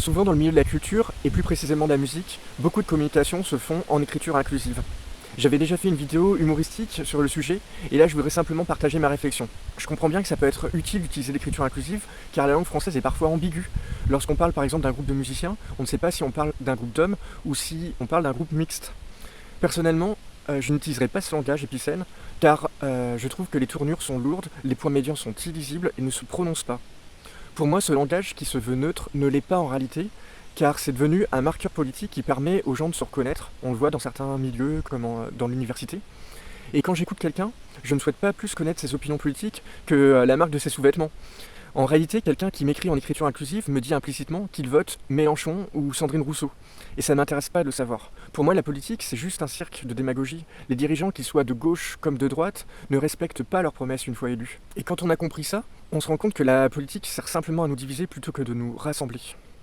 Souvent dans le milieu de la culture, et plus précisément de la musique, beaucoup de communications se font en écriture inclusive. J'avais déjà fait une vidéo humoristique sur le sujet, et là je voudrais simplement partager ma réflexion. Je comprends bien que ça peut être utile d'utiliser l'écriture inclusive, car la langue française est parfois ambiguë. Lorsqu'on parle par exemple d'un groupe de musiciens, on ne sait pas si on parle d'un groupe d'hommes ou si on parle d'un groupe mixte. Personnellement, je n'utiliserai pas ce langage épicène, car je trouve que les tournures sont lourdes, les points médians sont illisibles et ne se prononcent pas. Pour moi, ce langage qui se veut neutre ne l'est pas en réalité, car c'est devenu un marqueur politique qui permet aux gens de se reconnaître. On le voit dans certains milieux, comme dans l'université. Et quand j'écoute quelqu'un, je ne souhaite pas plus connaître ses opinions politiques que la marque de ses sous-vêtements. En réalité, quelqu'un qui m'écrit en écriture inclusive me dit implicitement qu'il vote Mélenchon ou Sandrine Rousseau. Et ça ne m'intéresse pas de le savoir. Pour moi, la politique, c'est juste un cirque de démagogie. Les dirigeants, qu'ils soient de gauche comme de droite, ne respectent pas leurs promesses une fois élus. Et quand on a compris ça, on se rend compte que la politique sert simplement à nous diviser plutôt que de nous rassembler.